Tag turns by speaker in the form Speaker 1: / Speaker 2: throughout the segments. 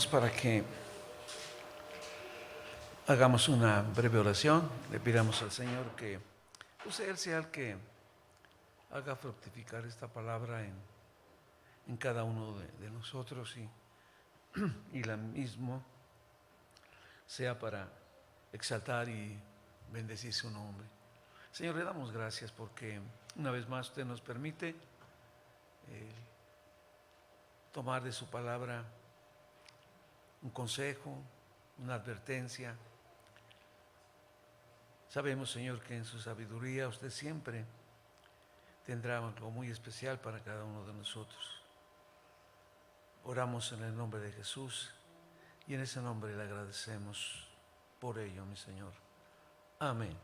Speaker 1: Para que hagamos una breve oración, le pidamos al Señor que Él sea el que haga fructificar esta palabra en cada uno de nosotros y la misma sea para exaltar y bendecir su nombre. Señor, le damos gracias porque una vez más usted nos permite tomar de su palabra un consejo, una advertencia. Sabemos, Señor, que en su sabiduría usted siempre tendrá algo muy especial para cada uno de nosotros. Oramos en el nombre de Jesús y en ese nombre le agradecemos por ello, mi Señor. Amén.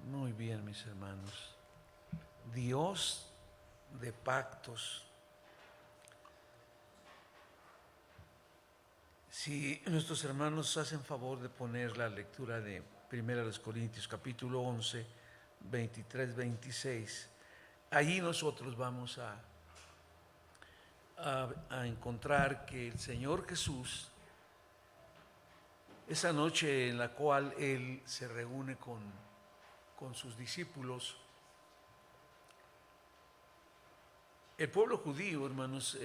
Speaker 1: Muy bien, mis hermanos. Dios de pactos. Si nuestros hermanos hacen favor de poner la lectura de 1 Corintios capítulo 11, 23, 26, allí nosotros vamos a encontrar que el Señor Jesús, esa noche en la cual Él se reúne con sus discípulos, el pueblo judío, hermanos,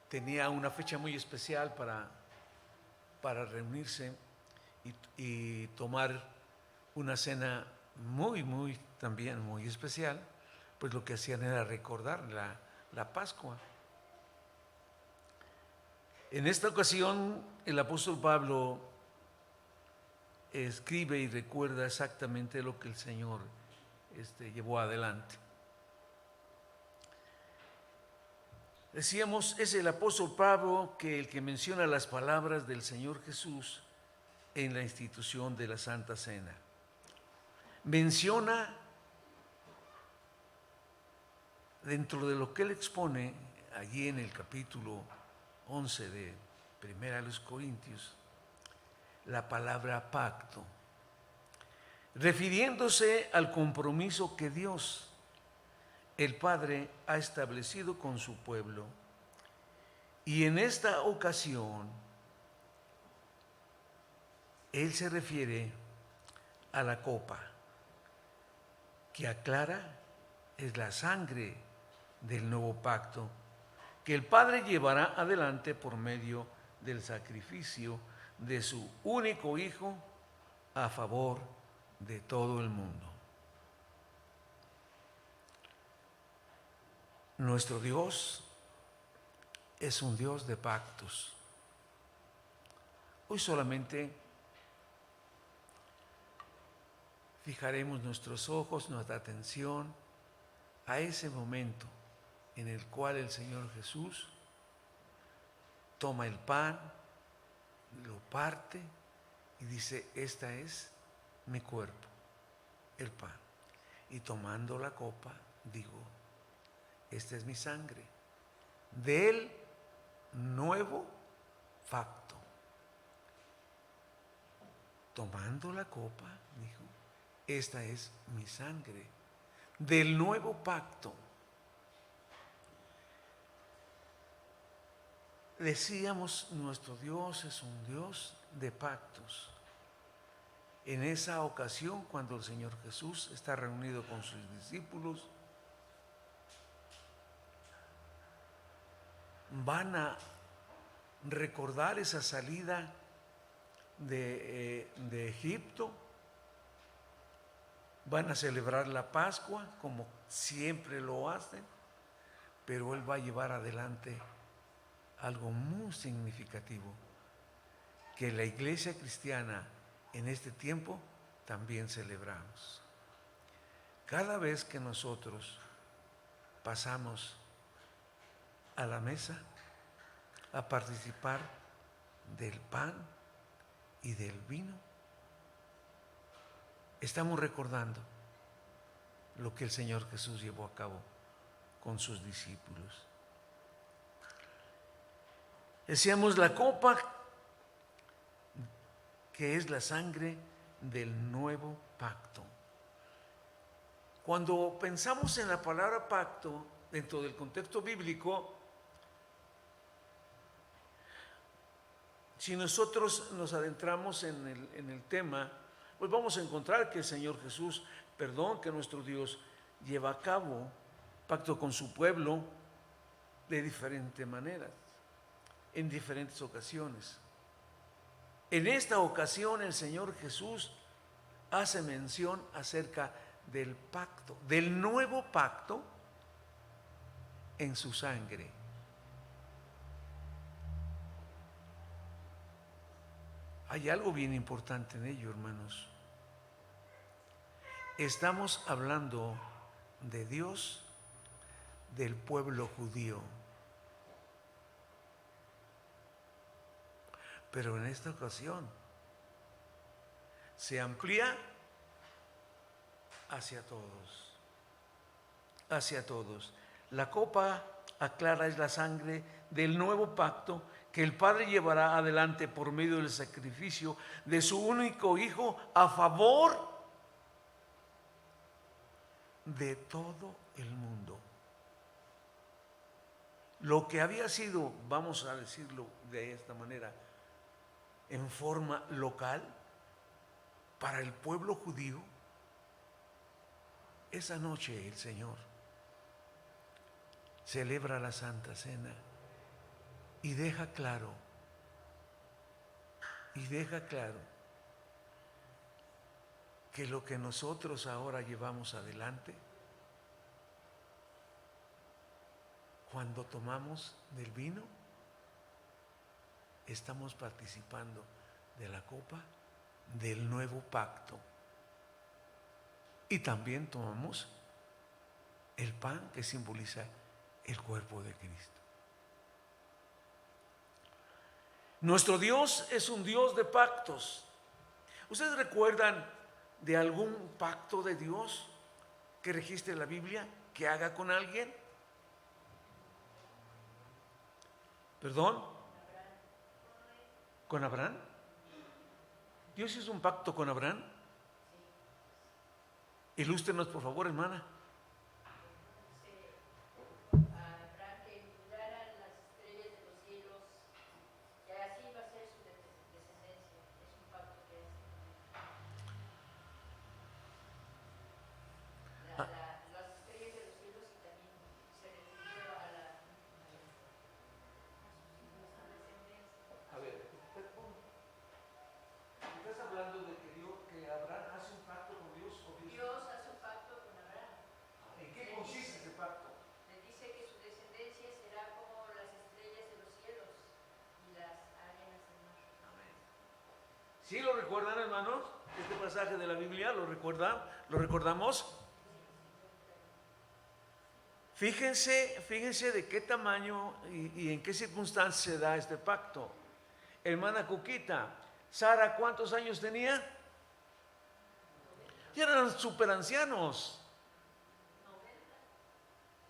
Speaker 1: tenía una fecha muy especial para reunirse y tomar una cena muy también muy especial, pues lo que hacían era recordar la Pascua. En esta ocasión el apóstol Pablo escribe y recuerda exactamente lo que el Señor llevó adelante. Decíamos, es el apóstol Pablo el que menciona las palabras del Señor Jesús en la institución de la Santa Cena. Menciona, dentro de lo que él expone allí en el capítulo 11 de 1 Corintios, la palabra pacto, refiriéndose al compromiso que Dios, el Padre, ha establecido con su pueblo. Y en esta ocasión, él se refiere a la copa, que aclara es la sangre del nuevo pacto, que el Padre llevará adelante por medio del sacrificio de su único Hijo a favor de todo el mundo. Nuestro Dios es un Dios de pactos. Hoy solamente fijaremos nuestros ojos, nuestra atención a ese momento en el cual el Señor Jesús toma el pan, lo parte y dice: esta es mi cuerpo, el pan. Y tomando la copa, digo: esta es mi sangre del nuevo pacto. Tomando la copa, dijo: esta es mi sangre del nuevo pacto. Decíamos, nuestro Dios es un Dios de pactos. En esa ocasión, cuando el Señor Jesús está reunido con sus discípulos, van a recordar esa salida de Egipto, van a celebrar la Pascua como siempre lo hacen, pero Él va a llevar adelante algo muy significativo, que la iglesia cristiana en este tiempo también celebramos. Cada vez que nosotros pasamos a la mesa a participar del pan y del vino, estamos recordando lo que el Señor Jesús llevó a cabo con sus discípulos. Decíamos, la copa, que es la sangre del nuevo pacto. Cuando pensamos en la palabra pacto dentro del contexto bíblico, si nosotros nos adentramos en el tema, pues vamos a encontrar que el Señor Jesús, que nuestro Dios lleva a cabo pacto con su pueblo de diferentes maneras, en diferentes ocasiones. En esta ocasión el Señor Jesús hace mención acerca del pacto, del nuevo pacto en su sangre. Hay algo bien importante en ello, hermanos. Estamos hablando de Dios, del pueblo judío. Pero en esta ocasión se amplía hacia todos, hacia todos. La copa, aclara, es la sangre del nuevo pacto que el Padre llevará adelante por medio del sacrificio de su único Hijo a favor de todo el mundo. Lo que había sido, vamos a decirlo de esta manera, en forma local, para el pueblo judío, esa noche el Señor celebra la Santa Cena y deja claro, que lo que nosotros ahora llevamos adelante, cuando tomamos del vino, estamos participando de la copa del nuevo pacto. Y también tomamos el pan, que simboliza el cuerpo de Cristo. Nuestro Dios es un Dios de pactos. ¿Ustedes recuerdan de algún pacto de Dios que registre la Biblia, que haga con alguien? ¿Perdón? ¿Con Abraham? ¿Dios hizo un pacto con Abraham? Ilústrenos, por favor, hermana. ¿Sí lo recuerdan, hermanos? Este pasaje de la Biblia, ¿lo recuerdan? ¿Lo recordamos? Fíjense de qué tamaño y en qué circunstancia se da este pacto. Hermana Cuquita, Sara, ¿cuántos años tenía? Ya eran súper ancianos.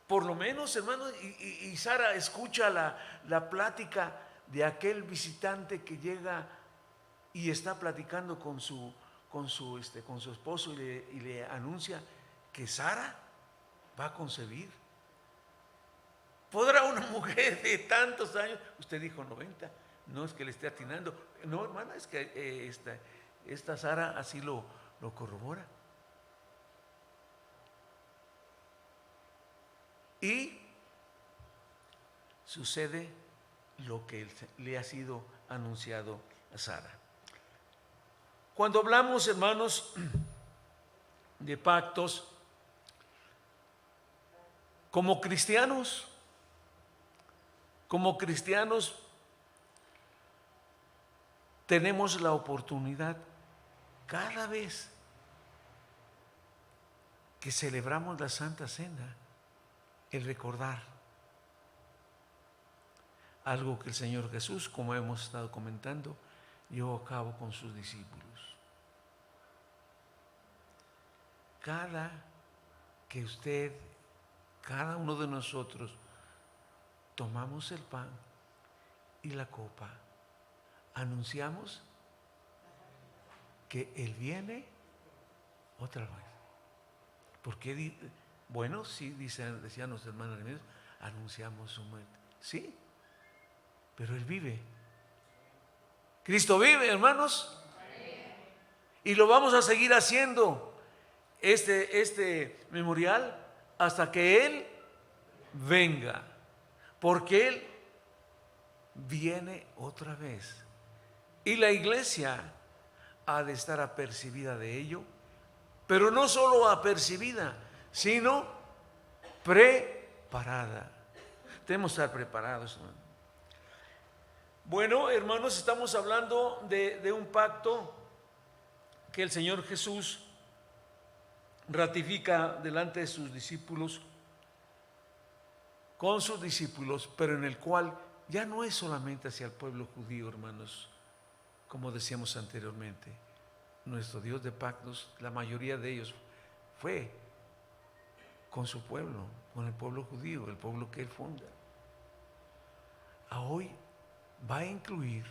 Speaker 1: Por lo menos, hermano, y Sara escucha la plática de aquel visitante que llega y está platicando con su esposo y le anuncia que Sara va a concebir. ¿Podrá una mujer de tantos años? Usted dijo 90, no es que le esté atinando. No, hermana, es que esta Sara así lo corrobora. Y sucede lo que le ha sido anunciado a Sara. Cuando hablamos, hermanos, de pactos, como cristianos, tenemos la oportunidad cada vez que celebramos la Santa Cena, el recordar algo que el Señor Jesús, como hemos estado comentando, llevó a cabo con sus discípulos. Cada uno de nosotros tomamos el pan y la copa, anunciamos que Él viene otra vez. Porque, bueno, sí, decían los hermanos míos, anunciamos su muerte. Sí, pero Él vive. Cristo vive, hermanos, y lo vamos a seguir haciendo este memorial hasta que Él venga, porque Él viene otra vez. Y la iglesia ha de estar apercibida de ello, pero no solo apercibida, sino preparada. Tenemos que estar preparados. Bueno, hermanos, estamos hablando de un pacto que el Señor Jesús ratifica delante de sus discípulos, con sus discípulos, pero en el cual ya no es solamente hacia el pueblo judío, hermanos, como decíamos anteriormente. Nuestro Dios de pactos, la mayoría de ellos fue con su pueblo, con el pueblo judío, el pueblo que Él funda. A hoy va a incluir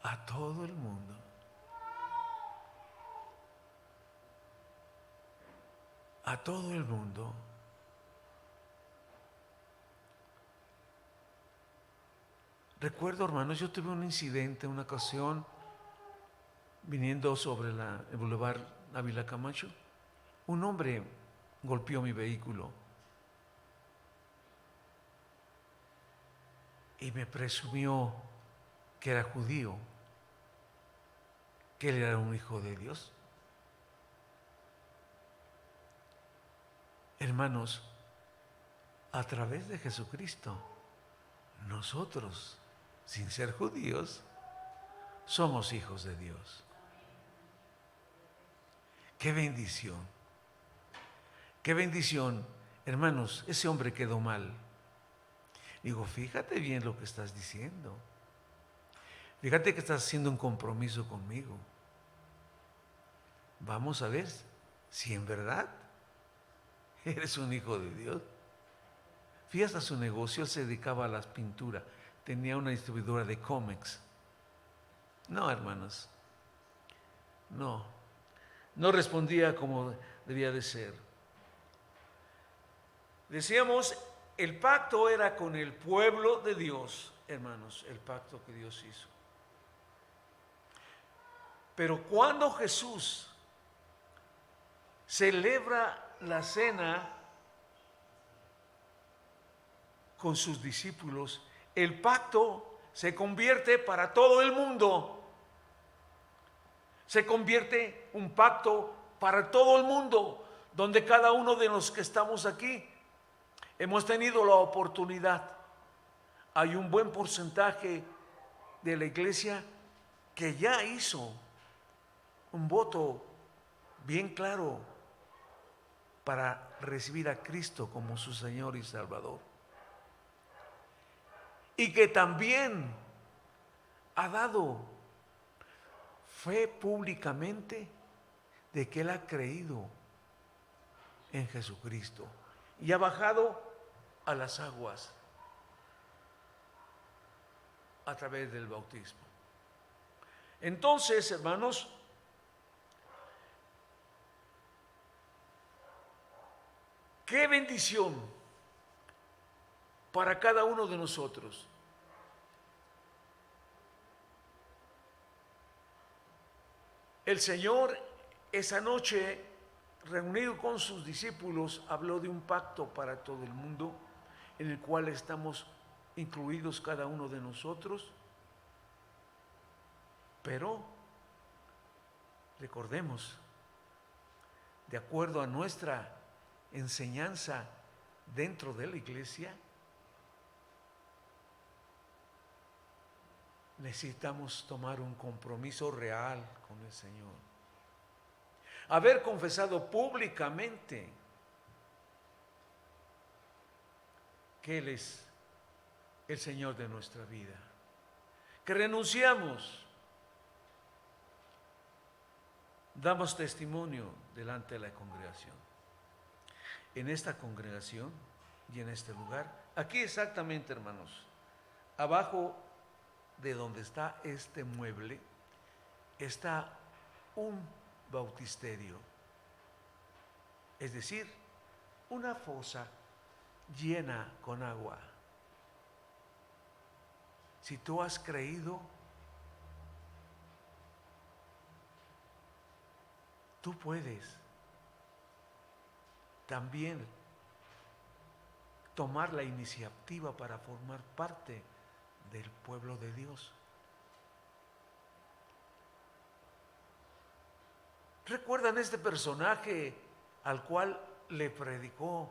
Speaker 1: a todo el mundo. A todo el mundo. Recuerdo, hermanos, yo tuve un incidente, una ocasión, viniendo sobre el Boulevard Ávila Camacho. Un hombre golpeó mi vehículo y me presumió que era judío, que él era un hijo de Dios. Hermanos, a través de Jesucristo, nosotros, sin ser judíos, somos hijos de Dios. ¡Qué bendición! ¡Qué bendición! Hermanos, ese hombre quedó mal. Digo, fíjate bien lo que estás diciendo. Fíjate que estás haciendo un compromiso conmigo. Vamos a ver si en verdad eres un hijo de Dios. Fíjate, su negocio, él se dedicaba a las pinturas. Tenía una distribuidora de cómics. No, hermanos. No respondía como debía de ser. Decíamos, el pacto era con el pueblo de Dios, hermanos, el pacto que Dios hizo. Pero cuando Jesús celebra la cena con sus discípulos, el pacto se convierte para todo el mundo. Se convierte un pacto para todo el mundo, donde cada uno de los que estamos aquí hemos tenido la oportunidad. Hay un buen porcentaje de la iglesia que ya hizo un voto bien claro para recibir a Cristo como su Señor y Salvador. Y que también ha dado fe públicamente de que Él ha creído en Jesucristo y ha bajado a las aguas a través del bautismo. Entonces, hermanos, qué bendición para cada uno de nosotros. El Señor esa noche, reunido con sus discípulos, habló de un pacto para todo el mundo, en el cual estamos incluidos cada uno de nosotros. Pero recordemos, de acuerdo a nuestra enseñanza dentro de la iglesia, necesitamos tomar un compromiso real con el Señor. Haber confesado públicamente que Él es el Señor de nuestra vida, que renunciamos, damos testimonio delante de la congregación. En esta congregación y en este lugar, aquí exactamente, hermanos, abajo de donde está este mueble, está un bautisterio, es decir, una fosa llena con agua. Si tú has creído tú puedes también tomar la iniciativa para formar parte del pueblo de Dios. ¿Recuerdan este personaje al cual le predicó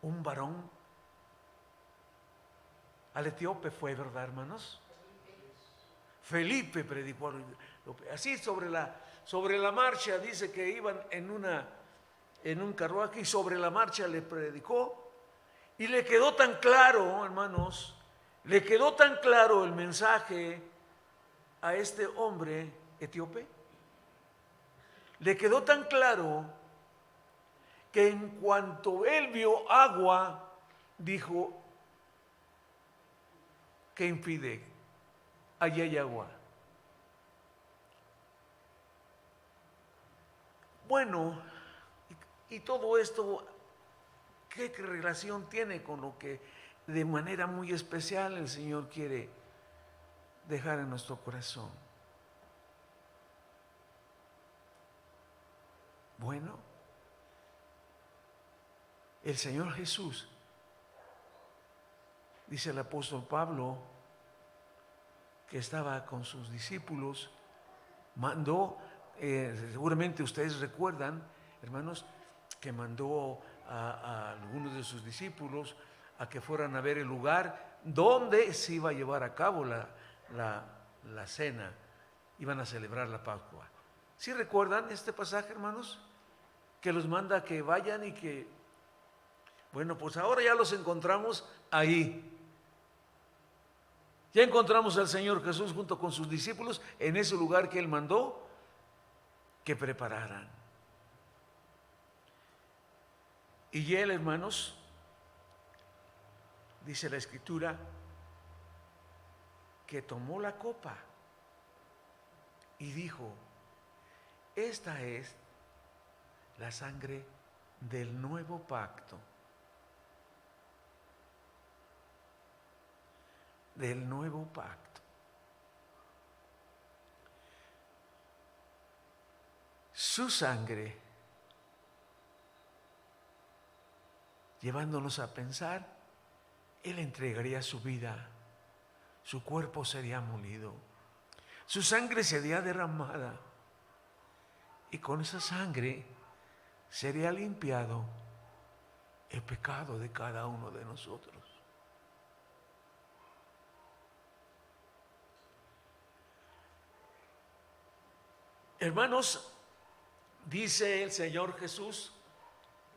Speaker 1: un varón? Al etíope fue, ¿verdad, hermanos? Felipe predicó. Así sobre la marcha, dice que iban en un carruaje y sobre la marcha le predicó. Y le quedó tan claro, hermanos, le quedó tan claro el mensaje a este hombre etíope. Le quedó tan claro que en cuanto él vio agua, dijo: ¿qué impide? Allí hay agua. Bueno, y todo esto, ¿qué relación tiene con lo que de manera muy especial el Señor quiere dejar en nuestro corazón? Bueno, el Señor Jesús, dice el apóstol Pablo, que estaba con sus discípulos, mandó, seguramente ustedes recuerdan, hermanos, que mandó a algunos de sus discípulos a que fueran a ver el lugar donde se iba a llevar a cabo la cena, iban a celebrar la Pascua. ¿Sí recuerdan este pasaje, hermanos? Que los manda a que vayan y que, bueno, pues ahora ya los encontramos ahí. Ya encontramos al Señor Jesús junto con sus discípulos en ese lugar que Él mandó que prepararan. Y Él, hermanos, dice la Escritura, que tomó la copa y dijo: esta es la sangre del nuevo pacto. Del nuevo pacto. Su sangre, llevándonos a pensar, Él entregaría su vida, su cuerpo sería molido, su sangre sería derramada y con esa sangre sería limpiado el pecado de cada uno de nosotros. Hermanos, dice el Señor Jesús,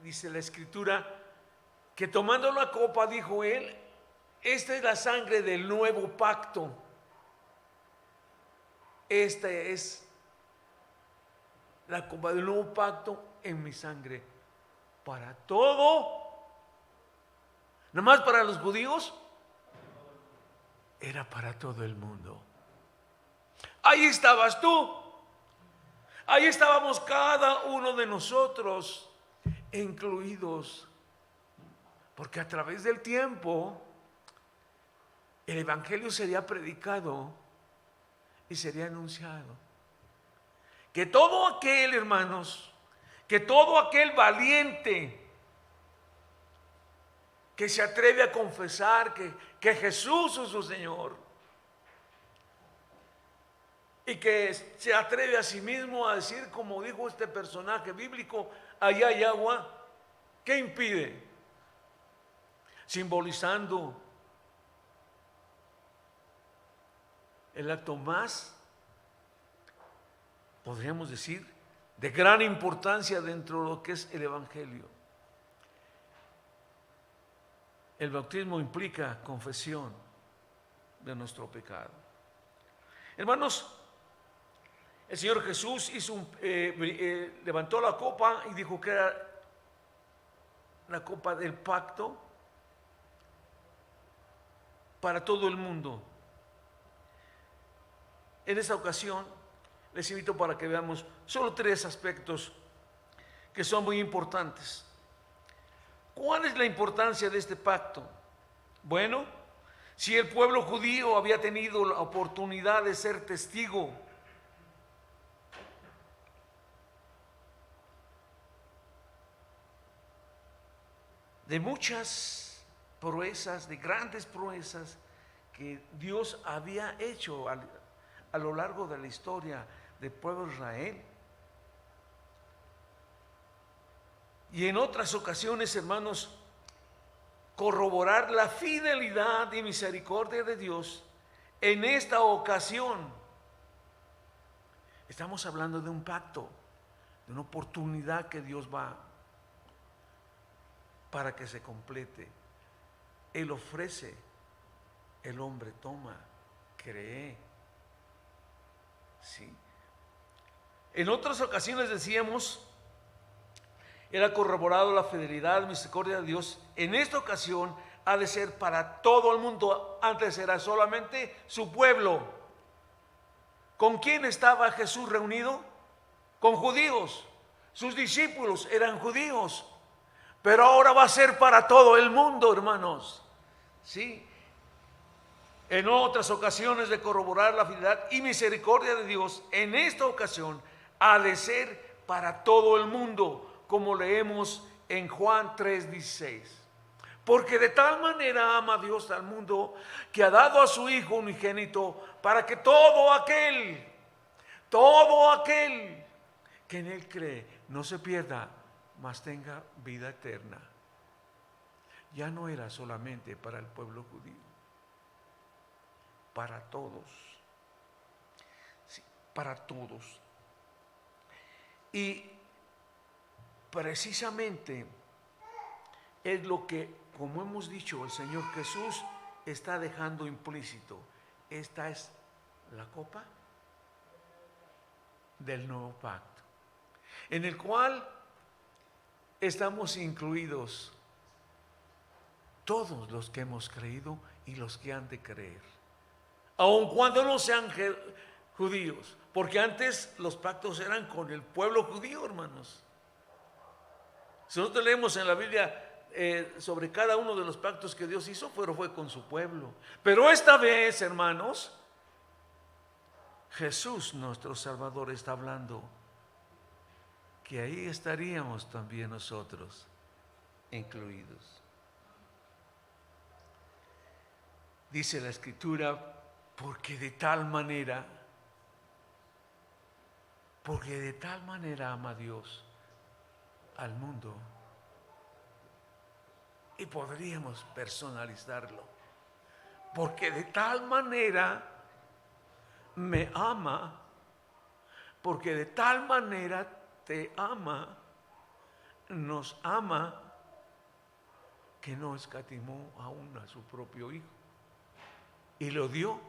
Speaker 1: dice la Escritura, que tomando la copa dijo Él: esta es la sangre del nuevo pacto. Esta es la copa del nuevo pacto en mi sangre. Para todo, nada más para los judíos, era para todo el mundo. Ahí estabas tú. Ahí estábamos cada uno de nosotros, incluidos, porque a través del tiempo el Evangelio sería predicado y sería anunciado. Que todo aquel, hermanos, que todo aquel valiente que se atreve a confesar que Jesús es su Señor, y que se atreve a sí mismo a decir, como dijo este personaje bíblico: allá hay agua, ¿qué impide? Simbolizando el acto más, podríamos decir, de gran importancia dentro de lo que es el Evangelio. El bautismo implica confesión de nuestro pecado. Hermanos, el Señor Jesús levantó la copa y dijo que era la copa del pacto para todo el mundo. En esta ocasión les invito para que veamos solo 3 aspectos que son muy importantes. ¿Cuál es la importancia de este pacto? Bueno, si el pueblo judío había tenido la oportunidad de ser testigo de muchas proezas, de grandes proezas que Dios había hecho a lo largo de la historia del pueblo de Israel. Y en otras ocasiones, hermanos, corroborar la fidelidad y misericordia de Dios. En esta ocasión estamos hablando de un pacto, de una oportunidad que Dios va para que se complete. Él ofrece, el hombre toma, cree. Sí. En otras ocasiones decíamos, era corroborado la fidelidad y misericordia de Dios. En esta ocasión ha de ser para todo el mundo. Antes era solamente su pueblo. ¿Con quién estaba Jesús reunido? Con judíos. Sus discípulos eran judíos. Pero ahora va a ser para todo el mundo, hermanos. ¿Sí? En otras ocasiones de corroborar la fidelidad y misericordia de Dios, en esta ocasión ha de ser para todo el mundo, como leemos en Juan 3:16. Porque de tal manera ama Dios al mundo que ha dado a su Hijo unigénito para que todo aquel que en Él cree no se pierda, mas tenga vida eterna. Ya no era solamente para el pueblo judío, para todos, sí, para todos. Y precisamente es lo que, como hemos dicho, el Señor Jesús está dejando implícito. Esta es la copa del nuevo pacto, en el cual estamos incluidos todos los que hemos creído y los que han de creer, aun cuando no sean judíos, porque antes los pactos eran con el pueblo judío, hermanos. Si nosotros leemos en la Biblia sobre cada uno de los pactos que Dios hizo, fue con su pueblo. Pero esta vez, hermanos, Jesús, nuestro Salvador, está hablando que ahí estaríamos también nosotros incluidos. Dice la Escritura, porque de tal manera ama Dios al mundo. Y podríamos personalizarlo. Porque de tal manera me ama, porque de tal manera te ama, nos ama, que no escatimó aún a su propio Hijo y lo dio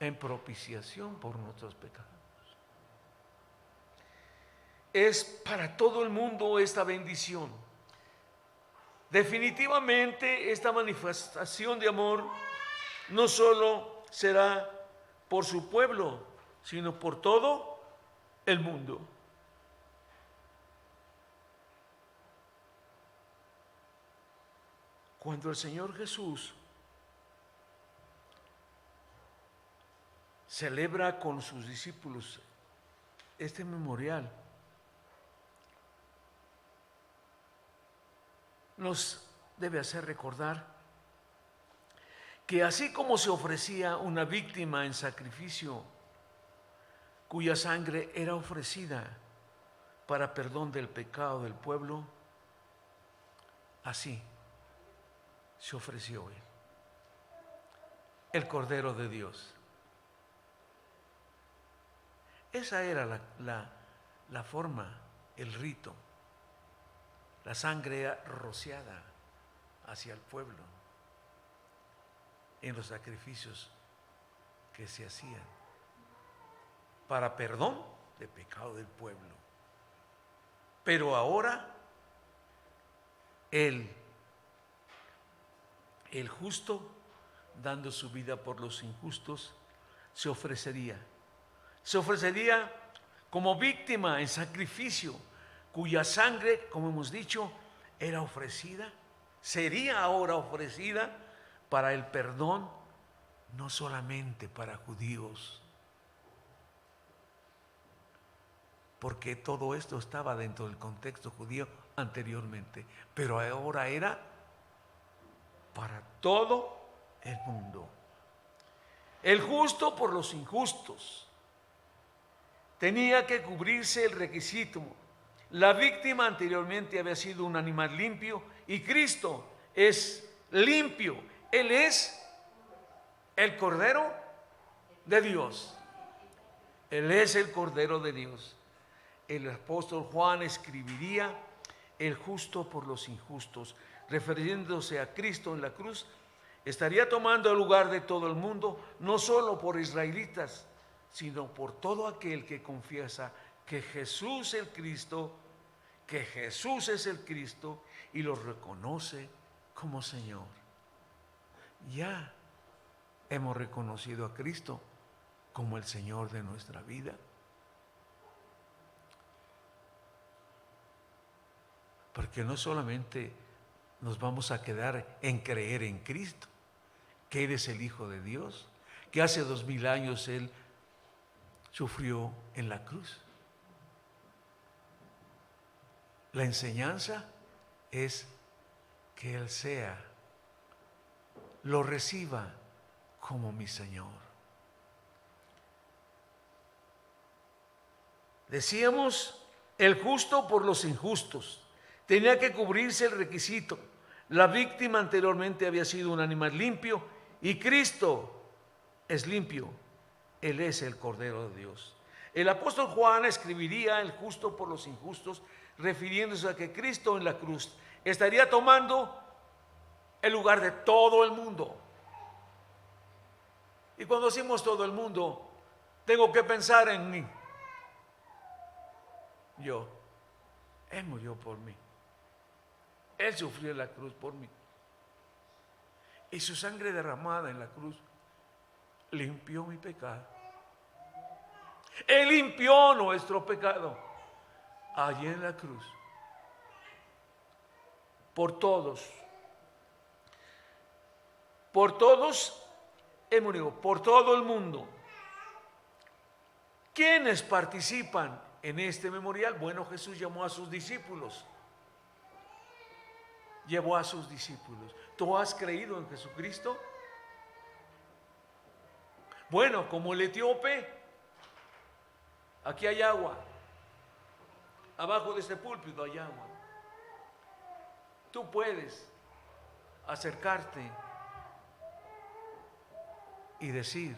Speaker 1: en propiciación por nuestros pecados. Es para todo el mundo esta bendición. Definitivamente esta manifestación de amor no solo será por su pueblo, sino por todo el mundo. Cuando el Señor Jesús celebra con sus discípulos este memorial, nos debe hacer recordar que así como se ofrecía una víctima en sacrificio cuya sangre era ofrecida para perdón del pecado del pueblo, así se ofreció Él, el Cordero de Dios. Esa era la forma, el rito, la sangre rociada hacia el pueblo en los sacrificios que se hacían para perdón de pecado del pueblo. Pero ahora el justo, dando su vida por los injustos, se ofrecería como víctima en sacrificio, cuya sangre, como hemos dicho, era ofrecida, sería ahora ofrecida para el perdón, no solamente para judíos, porque todo esto estaba dentro del contexto judío anteriormente, pero ahora era para todo el mundo. El justo por los injustos. Tenía que cubrirse el requisito. La víctima anteriormente había sido un animal limpio y Cristo es limpio. Él es el Cordero de Dios. Él es el Cordero de Dios. El apóstol Juan escribiría: el justo por los injustos, refiriéndose a Cristo en la cruz. Estaría tomando el lugar de todo el mundo, no solo por israelitas, sino por todo aquel que confiesa que Jesús es el Cristo, que Jesús es el Cristo y lo reconoce como Señor. Ya hemos reconocido a Cristo como el Señor de nuestra vida. Porque no solamente nos vamos a quedar en creer en Cristo, que Él es el Hijo de Dios, que hace 2000 años Él sufrió en la cruz. La enseñanza es que Él lo reciba como mi Señor. Decíamos, el justo por los injustos. Tenía que cubrirse el requisito. La víctima anteriormente había sido un animal limpio y Cristo es limpio. Él es el Cordero de Dios. El apóstol Juan escribiría el justo por los injustos, refiriéndose a que Cristo en la cruz estaría tomando el lugar de todo el mundo. Y cuando decimos todo el mundo, tengo que pensar en mí. Él murió por mí. Él sufrió en la cruz por mí. Y su sangre derramada en la cruz limpió mi pecado. Él limpió nuestro pecado allí en la cruz. Por todos. Por todos Él murió, por todo el mundo. ¿Quiénes participan en este memorial? Bueno, Jesús llamó a sus discípulos. Llevó a sus discípulos. ¿Tú has creído en Jesucristo? Bueno, como el etíope, aquí hay agua. Abajo de este púlpito hay agua. Tú puedes acercarte y decir: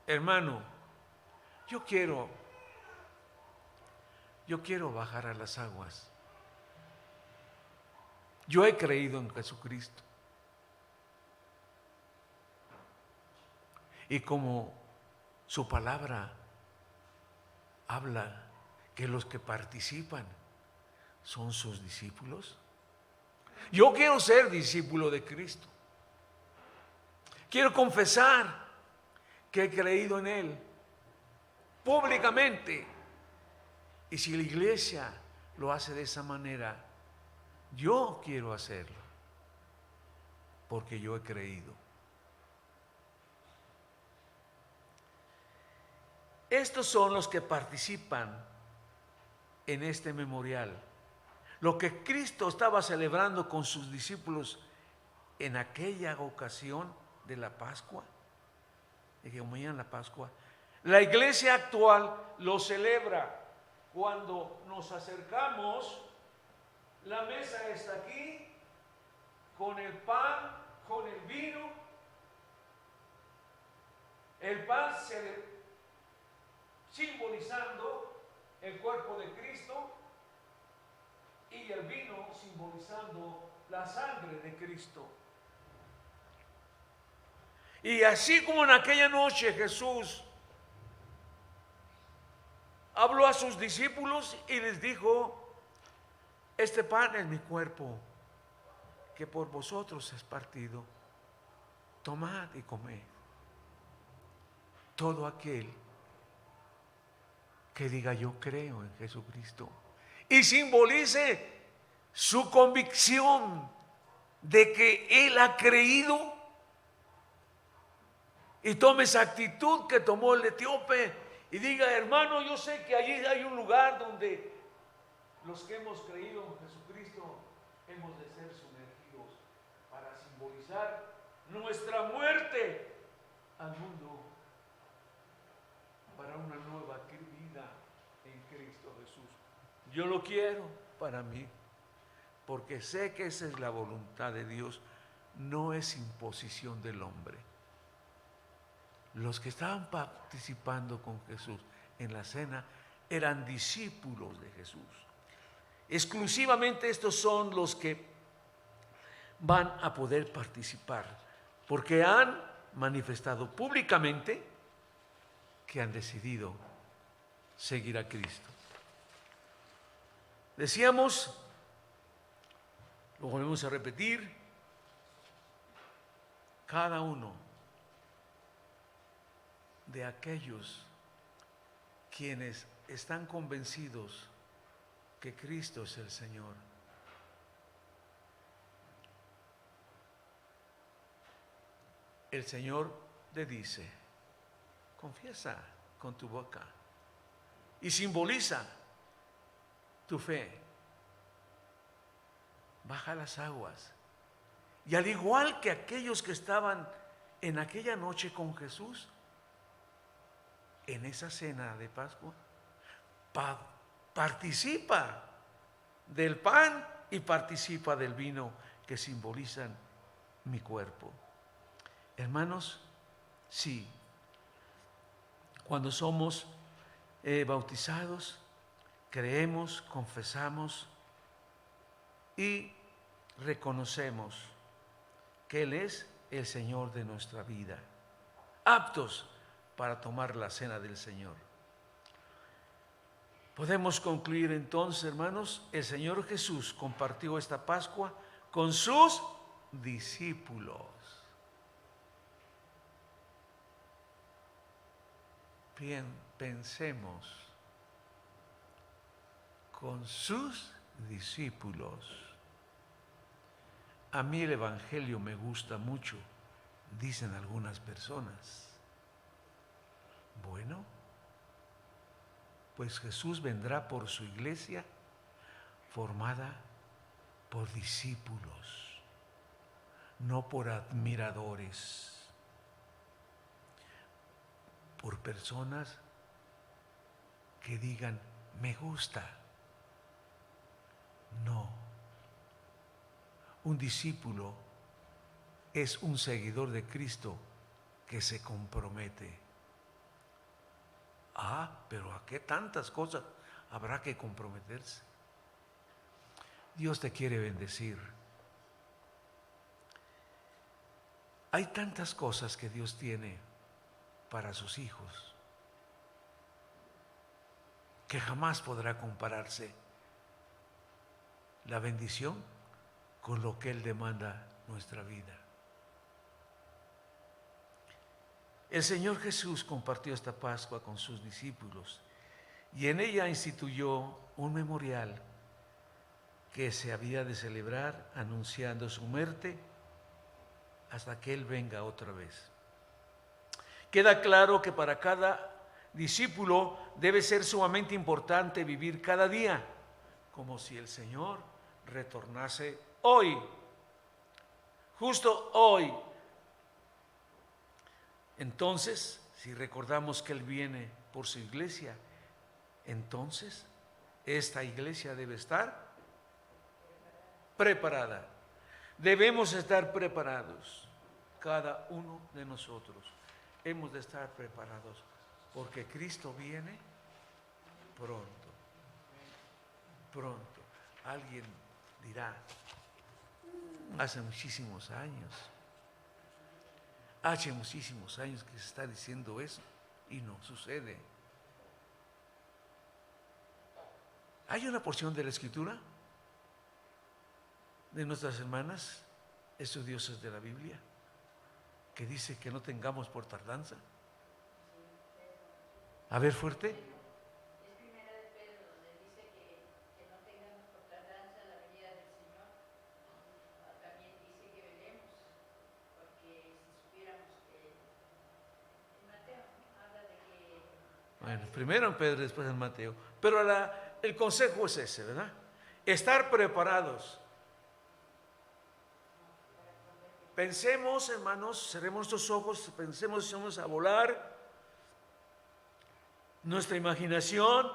Speaker 1: hermano, yo quiero bajar a las aguas. Yo he creído en Jesucristo. Y como su palabra habla que los que participan son sus discípulos, yo quiero ser discípulo de Cristo. Quiero confesar que he creído en Él públicamente. Y si la iglesia lo hace de esa manera, yo quiero hacerlo, porque yo he creído. Estos son los que participan en este memorial. Lo que Cristo estaba celebrando con sus discípulos en aquella ocasión de la Pascua, de que mañana la Pascua, la iglesia actual lo celebra cuando nos acercamos. La mesa está aquí, con el pan, con el vino. El pan simbolizando el cuerpo de Cristo y el vino simbolizando la sangre de Cristo. Y así como en aquella noche Jesús habló a sus discípulos y les dijo: este pan es mi cuerpo, que por vosotros es partido. Tomad y comed. Todo aquel que diga yo creo en Jesucristo y simbolice su convicción de que Él ha creído, y tome esa actitud que tomó el etíope y diga: hermano, yo sé que allí hay un lugar donde los que hemos creído en Jesucristo hemos de ser sumergidos para simbolizar nuestra muerte al mundo para una nueva vida en Cristo Jesús. Yo lo quiero para mí, porque sé que esa es la voluntad de Dios, no es imposición del hombre. Los que estaban participando con Jesús en la cena eran discípulos de Jesús. Exclusivamente estos son los que van a poder participar, porque han manifestado públicamente que han decidido seguir a Cristo. Decíamos, lo volvemos a repetir, cada uno de aquellos quienes están convencidos que Cristo es el Señor, el Señor le dice, confiesa con tu boca y simboliza tu fe. Baja las aguas. Y al igual que aquellos que estaban en aquella noche con Jesús, en esa cena de Pascua, participa del pan y participa del vino que simbolizan mi cuerpo. Hermanos, sí, cuando somos bautizados, creemos, confesamos y reconocemos que Él es el Señor de nuestra vida, aptos para tomar la cena del Señor. Podemos concluir entonces, hermanos, el Señor Jesús compartió esta Pascua con sus discípulos. Bien, pensemos, con sus discípulos. A mí el Evangelio me gusta mucho, dicen algunas personas. Bueno, pues Jesús vendrá por su iglesia formada por discípulos, no por admiradores, por personas que digan, me gusta. No. Un discípulo es un seguidor de Cristo que se compromete. Pero ¿a qué tantas cosas habrá que comprometerse? Dios te quiere bendecir. Hay tantas cosas que Dios tiene para sus hijos que jamás podrá compararse la bendición con lo que Él demanda nuestra vida. El Señor Jesús compartió esta Pascua con sus discípulos y en ella instituyó un memorial que se había de celebrar anunciando su muerte hasta que Él venga otra vez. Queda claro que para cada discípulo debe ser sumamente importante vivir cada día como si el Señor retornase hoy, justo hoy. Entonces, si recordamos que Él viene por su iglesia, entonces esta iglesia debe estar preparada. Debemos estar preparados, cada uno de nosotros. Hemos de estar preparados porque Cristo viene pronto, pronto. Alguien dirá, hace muchísimos años que se está diciendo eso y no sucede. Hay una porción de la Escritura de nuestras hermanas estudiosas de la Biblia que dice que no tengamos por tardanza. A ver, fuerte.
Speaker 2: Es Primera de Pedro, donde dice que no tengamos por tardanza la venida del Señor. También dice que velemos, porque si supiéramos que en Mateo habla de que...
Speaker 1: Bueno, primero en Pedro, después en Mateo. Pero el consejo es ese, ¿verdad? Estar preparados. Pensemos, hermanos, cerremos nuestros ojos, pensemos, vamos a volar nuestra imaginación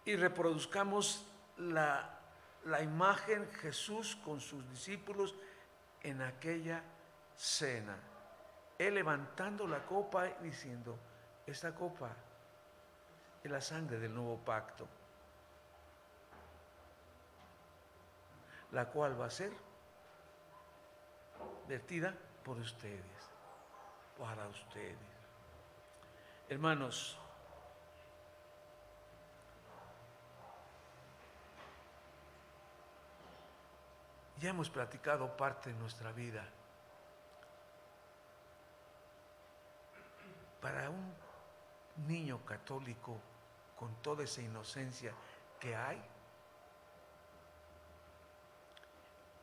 Speaker 1: y reproduzcamos la imagen Jesús con sus discípulos en aquella cena. Él levantando la copa y diciendo: esta copa es la sangre del nuevo pacto, la cual va a ser vertida por ustedes, para ustedes. Hermanos, ya hemos platicado parte de nuestra vida. Para un niño católico con toda esa inocencia que hay,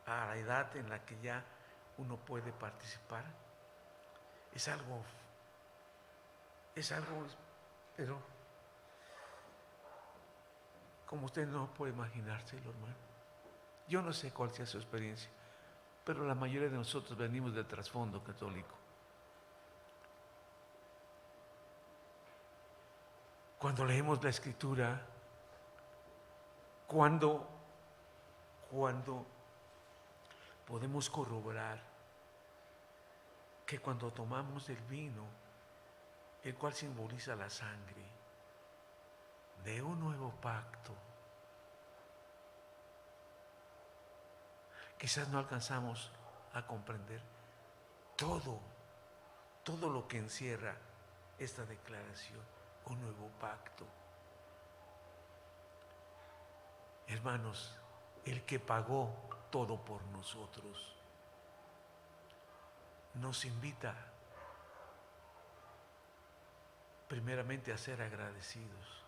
Speaker 1: a la edad en la que ya uno puede participar, es algo, pero como usted no puede imaginárselo, hermano. Yo no sé cuál sea su experiencia, pero la mayoría de nosotros venimos del trasfondo católico. Cuando leemos la Escritura, cuando podemos corroborar que cuando tomamos el vino, el cual simboliza la sangre de un nuevo pacto, quizás no alcanzamos a comprender todo lo que encierra esta declaración, un nuevo pacto. Hermanos, el que pagó todo por nosotros nos invita primeramente a ser agradecidos,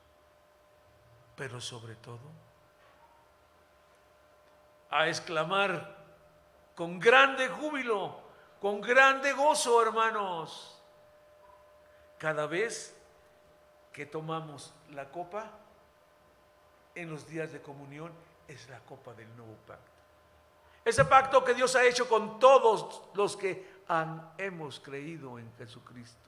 Speaker 1: pero sobre todo a exclamar con grande júbilo, con grande gozo, hermanos, cada vez que tomamos la copa en los días de comunión. Es la copa del nuevo pacto, ese pacto que Dios ha hecho con todos los que hemos creído en Jesucristo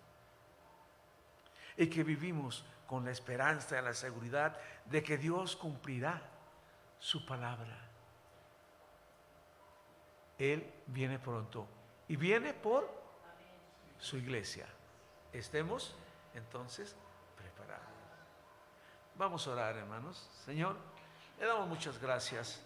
Speaker 1: y que vivimos con la esperanza y la seguridad de que Dios cumplirá su palabra. Él viene pronto y viene por su iglesia. Estemos entonces preparados. Vamos a orar, hermanos. Señor, le damos muchas gracias